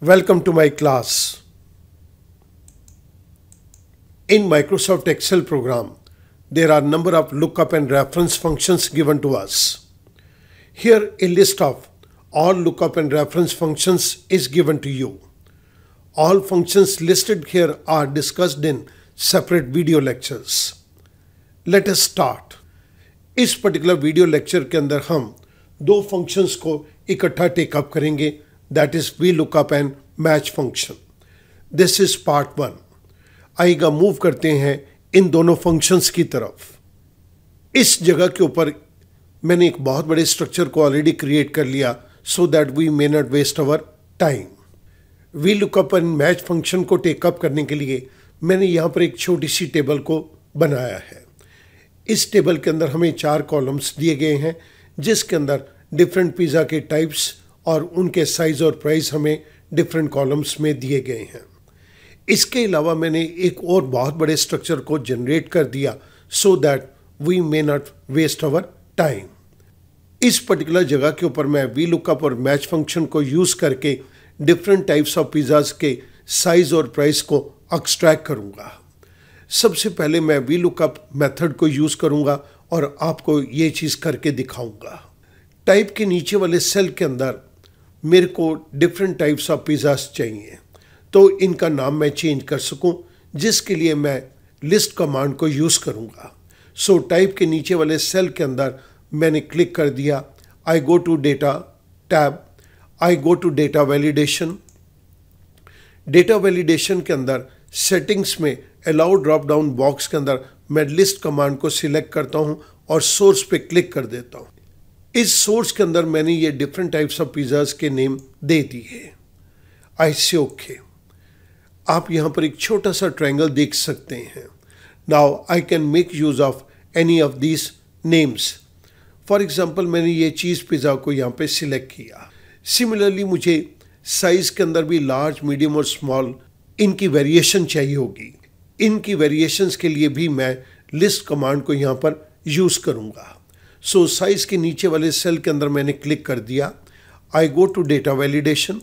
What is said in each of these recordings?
Welcome to my class. In Microsoft Excel program, there are number of lookup and reference functions given to us. Here a list of all lookup and reference functions is given to you. All functions listed here are discussed in separate video lectures. Let us start. इस particular video lecture के अंदर हम दो functions को इकट्ठा take up करेंगे, that is we lookup and match function. This is part 1. आइएगा move करते हैं इन दोनों फंक्शंस की तरफ. इस जगह के ऊपर मैंने एक बहुत बड़े स्ट्रक्चर को ऑलरेडी क्रिएट कर लिया so that we may not waste our time. V lookup and match function को टेकअप करने के लिए मैंने यहाँ पर एक छोटी सी टेबल को बनाया है. इस टेबल के अंदर हमें 4 कॉलम्स दिए गए हैं जिसके अंदर डिफरेंट पिज़्ज़ा के टाइप्स और उनके साइज़ और प्राइस हमें डिफरेंट कॉलम्स में दिए गए हैं. इसके अलावा मैंने एक और बहुत बड़े स्ट्रक्चर को जनरेट कर दिया so that we may not waste our time. इस पर्टिकुलर जगह के ऊपर मैं वी लुकअप और मैच फंक्शन को यूज़ करके डिफरेंट टाइप्स ऑफ पिज़्ज़ाज के साइज़ और प्राइस को एक्सट्रैक्ट करूँगा. सबसे पहले मैं वी लुकअप मेथड को यूज़ करूँगा और आपको ये चीज़ करके दिखाऊँगा. टाइप के नीचे वाले सेल के अंदर मेरे को डिफरेंट टाइप्स ऑफ पिज़्ज़ास चाहिए तो इनका नाम मैं चेंज कर सकूं, जिसके लिए मैं लिस्ट कमांड को यूज़ करूंगा. सो टाइप के नीचे वाले सेल के अंदर मैंने क्लिक कर दिया. I go to data tab, I go to data validation. Data validation के अंदर सेटिंग्स में अलाउ ड्रॉप डाउन बॉक्स के अंदर मैं लिस्ट कमांड को सिलेक्ट करता हूं और सोर्स पे क्लिक कर देता हूं. इस सोर्स के अंदर मैंने ये डिफरेंट टाइप्स ऑफ पिज़्ज़ाज के नेम दे दिए. आई से ओके. आप यहां पर एक छोटा सा ट्रायंगल देख सकते हैं. Now I can make use of any of these names. For example मैंने ये चीज़ पिज़्ज़ा को यहां पे सिलेक्ट किया. सिमिलरली मुझे साइज के अंदर भी लार्ज, मीडियम और स्मॉल इनकी वेरिएशन चाहिए होगी. इनकी वेरिएशंस के लिए भी मैं लिस्ट कमांड को यहाँ पर यूज़ करूँगा. सो साइज़ के नीचे वाले सेल के अंदर मैंने क्लिक कर दिया. I go to data validation.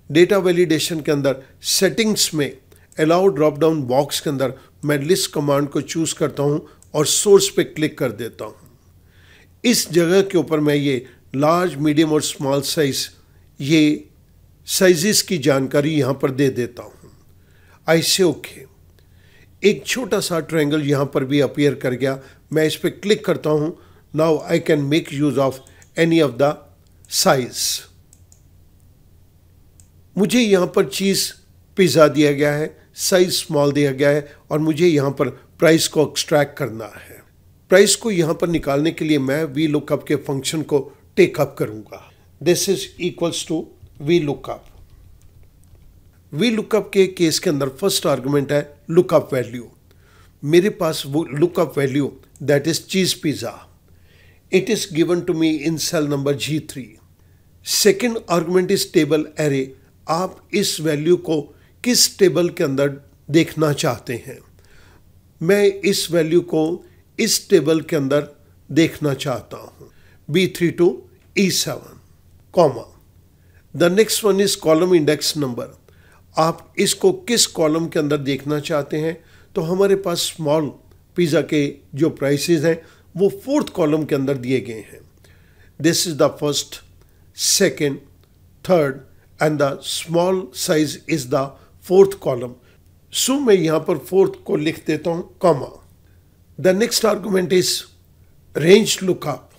Data validation के अंदर सेटिंग्स में अलाउ ड्रॉप डाउन बॉक्स के अंदर मैं लिस्ट कमांड को चूज़ करता हूँ और सोर्स पे क्लिक कर देता हूँ. इस जगह के ऊपर मैं ये लार्ज, मीडियम और स्मॉल साइज़ ये साइजेस की जानकारी यहाँ पर दे देता हूँ. आई से ओके. एक छोटा सा ट्रायंगल यहाँ पर भी अपीयर कर गया. मैं इस पर क्लिक करता हूँ. Now I can make use of any of the size. मुझे यहाँ पर चीज़ पिज़्ज़ा दिया गया है, साइज स्मॉल दिया गया है और मुझे यहाँ पर प्राइस को एक्सट्रैक्ट करना है. प्राइस को यहाँ पर निकालने के लिए मैं वी लुकअप के फंक्शन को टेकअप करूँगा. This is equals to V lookup. V lookup के केस के अंदर फर्स्ट आर्गुमेंट है लुकअप वैल्यू. मेरे पास वो lookup value that is cheese pizza. It is given to me in cell number G3. Second argument is table array. आप इस value को किस टेबल के अंदर देखना चाहते हैं. मैं इस वैल्यू को इस टेबल के अंदर देखना चाहता हूँ, B3 to E7, comma. The next one is column index number. आप इसको किस कॉलम के अंदर देखना चाहते हैं तो हमारे पास स्मॉल पिज़्ज़ा के जो प्राइसेस हैं वो 4th कॉलम के अंदर दिए गए हैं. This is the first, second, third and the small size is the 4th column. So मैं यहाँ पर 4th को लिख देता हूँ, comma. The next argument is range lookup.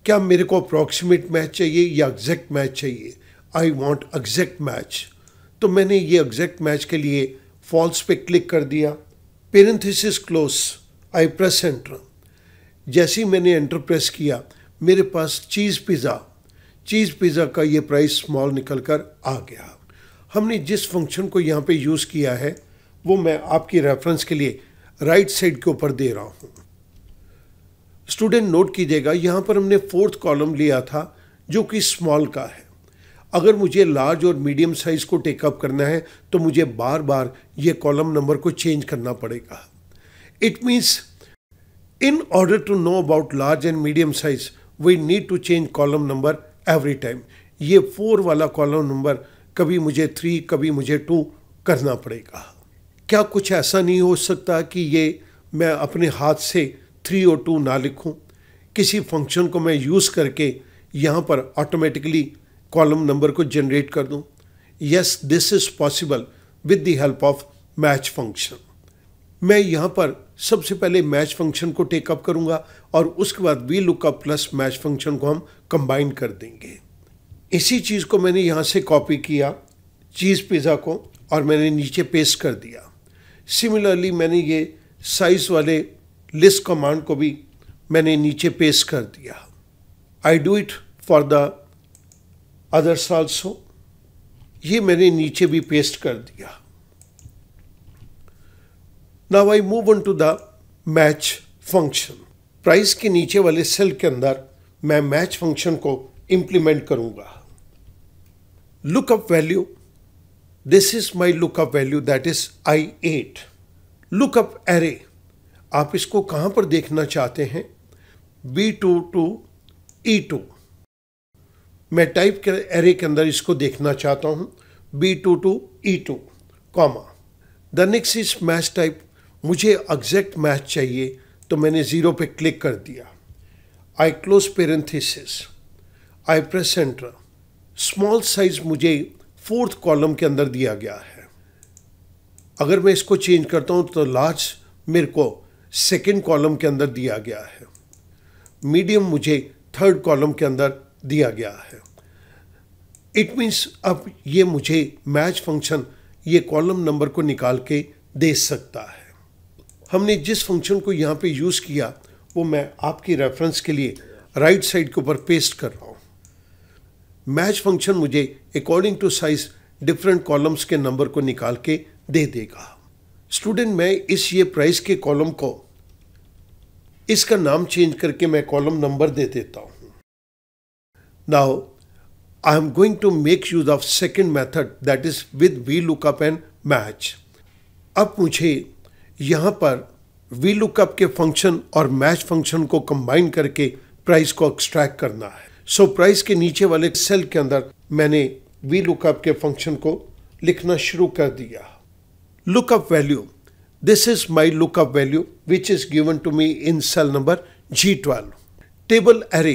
क्या मेरे को अप्रॉक्सीमेट मैच चाहिए या एग्जैक्ट मैच चाहिए. I want exact match. तो मैंने ये एग्जैक्ट मैच के लिए फॉल्स पे क्लिक कर दिया. Parenthesis close. आई प्रेस एंटर. जैसे ही मैंने एंटर प्रेस किया मेरे पास चीज़ पिज़्ज़ा का ये प्राइस स्मॉल निकल कर आ गया. हमने जिस फंक्शन को यहाँ पे यूज़ किया है वो मैं आपकी रेफरेंस के लिए राइट साइड के ऊपर दे रहा हूँ. स्टूडेंट नोट कीजिएगा यहाँ पर हमने 4th कॉलम लिया था जो कि स्मॉल का है. अगर मुझे लार्ज और मीडियम साइज़ को टेकअप करना है तो मुझे बार बार ये कॉलम नंबर को चेंज करना पड़ेगा. It means in order to know about large and medium size we need to change column number every time. ये 4 वाला कॉलम नंबर कभी मुझे 3, कभी मुझे 2 करना पड़ेगा। क्या कुछ ऐसा नहीं हो सकता कि ये मैं अपने हाथ से 3 और 2 ना लिखूं? किसी फंक्शन को मैं यूज़ करके यहाँ पर ऑटोमेटिकली कॉलम नंबर को जनरेट कर दूं? Yes, this is possible with the help of match function. मैं यहाँ पर सबसे पहले मैच फंक्शन को टेकअप करूँगा और उसके बाद V lookup plus match function को हम कंबाइन कर देंगे। इसी चीज़ को मैंने यहाँ से कॉपी किया चीज़ पिज़्ज़ा को और मैंने नीचे पेस्ट कर दिया। सिमिलरली मैंने ये साइज वाले लिस्ट कमांड को भी मैंने नीचे पेस्ट कर दिया। I do it for the others also. ये मैंने नीचे भी पेस्ट कर दिया। Now I move on to the match function. Price के नीचे वाले सेल के अंदर मैं मैच फंक्शन को इंप्लीमेंट करूंगा। Lookup value, this is my lookup value, that is I8। Lookup array, आप इसको कहां पर देखना चाहते हैं? B2 to E2। मैं टाइप के एरे के अंदर इसको देखना चाहता हूं, B2 to E2, comma. The next is match type, मुझे एग्जैक्ट मैच चाहिए तो मैंने 0 पे क्लिक कर दिया। आई क्लोज पेरेंथेसिस, आई प्रेस एंटर। स्मॉल साइज मुझे 4th कॉलम के अंदर दिया गया है। अगर मैं इसको चेंज करता हूं तो लार्ज मेरे को 2nd कॉलम के अंदर दिया गया है। मीडियम मुझे 3rd कॉलम के अंदर दिया गया है। इट मीन्स अब ये मुझे मैच फंक्शन ये कॉलम नंबर को निकाल के दे सकता है। हमने जिस फंक्शन को यहाँ पे यूज़ किया वो मैं आपकी रेफरेंस के लिए राइट साइड के ऊपर पेस्ट कर रहा हूँ। मैच फंक्शन मुझे according to size different columns के नंबर को निकाल के दे देगा। स्टूडेंट, मैं ये प्राइस के कॉलम को इसका नाम चेंज करके मैं कॉलम नंबर दे देता हूँ। Now I am going to make use of second method, that is with V lookup and match. अब मुझे यहाँ पर वी लुकअप के फंक्शन और मैच फंक्शन को कंबाइन करके प्राइस को एक्सट्रैक्ट करना है। सो प्राइस के नीचे वाले सेल के अंदर मैंने वी लुकअप के फंक्शन को लिखना शुरू कर दिया। Lookup value, this is my lookup value which is given to me in cell number G12। Table array,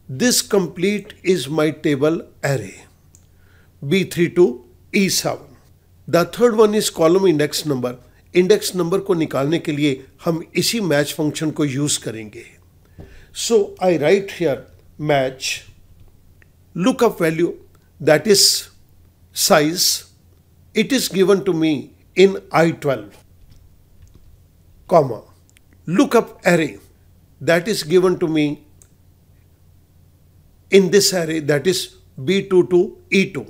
this complete is my table array B3 to E7। The third one is column index number. Index number को निकालने के लिए हम इसी match function को use करेंगे। So I write here match lookup value, that is size, it is given to me in I12, comma, lookup array that is given to me in this array, that is B2 to E2,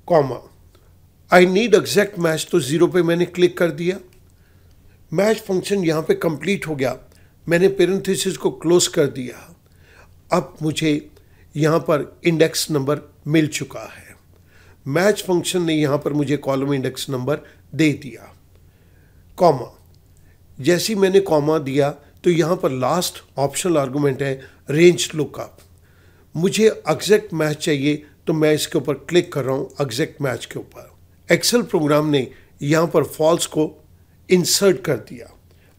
comma, I need exact match, तो 0 पे मैंने click कर दिया। Match function यहाँ पे complete हो गया। मैंने पेरेंथेसिस को क्लोज कर दिया। अब मुझे यहाँ पर इंडेक्स नंबर मिल चुका है। मैच फंक्शन ने यहाँ पर मुझे कॉलम इंडेक्स नंबर दे दिया। कॉमा, जैसे मैंने कॉमा दिया तो यहाँ पर लास्ट ऑप्शनल आर्गुमेंट है रेंज लुकअप। मुझे एग्जैक्ट मैच चाहिए तो मैं इसके ऊपर क्लिक कर रहा हूँ एग्जैक्ट मैच के ऊपर। एक्सेल प्रोग्राम ने यहाँ पर फॉल्स को इंसर्ट कर दिया।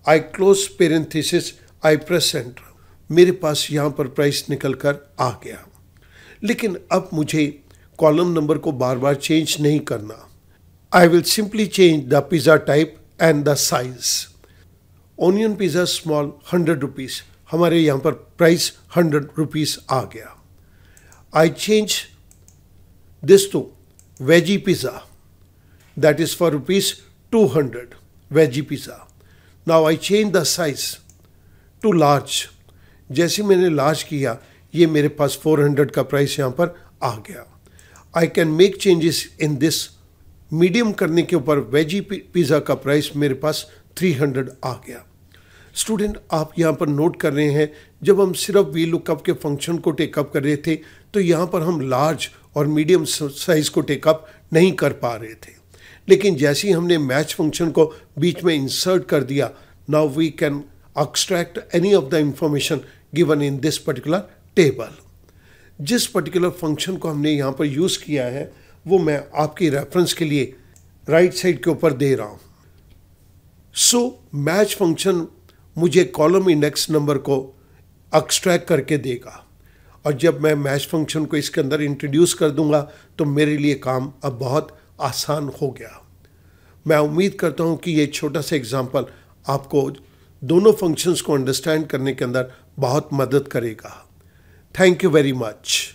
आई क्लोज पेरेंथेसिस, आई प्रेस एंटर। मेरे पास यहाँ पर प्राइस निकल कर आ गया। लेकिन अब मुझे कॉलम नंबर को बार बार चेंज नहीं करना। I will simply change the pizza type and the size. Onion pizza small 100 rupees, हमारे यहाँ पर प्राइस 100 रुपीज़ आ गया। I change this to veggie pizza, that is for ₹200 veggie pizza. Now I change the size to large. जैसे मैंने large किया ये मेरे पास 400 का प्राइस यहाँ पर आ गया। I can make changes in this. Medium करने के ऊपर वेजी पिज़्ज़ा का प्राइस मेरे पास 300 आ गया। स्टूडेंट, आप यहाँ पर नोट कर रहे हैं जब हम सिर्फ वी लुकअप के फंक्शन को टेकअप कर रहे थे तो यहाँ पर हम लार्ज और मीडियम साइज को टेकअप नहीं कर पा रहे थे। लेकिन जैसे ही हमने मैच फंक्शन को बीच में इंसर्ट कर दिया, now we can extract any of the information given in this particular table. जिस पर्टिकुलर फंक्शन को हमने यहाँ पर यूज़ किया है वो मैं आपकी रेफरेंस के लिए राइट साइड के ऊपर दे रहा हूँ। सो मैच फंक्शन मुझे कॉलम इंडेक्स नंबर को एक्सट्रैक्ट करके देगा, और जब मैं मैच फंक्शन को इसके अंदर इंट्रोड्यूस कर दूंगा तो मेरे लिए काम अब बहुत आसान हो गया। मैं उम्मीद करता हूँ कि ये छोटा सा एग्जांपल आपको दोनों फंक्शंस को अंडरस्टैंड करने के अंदर बहुत मदद करेगा। Thank you very much.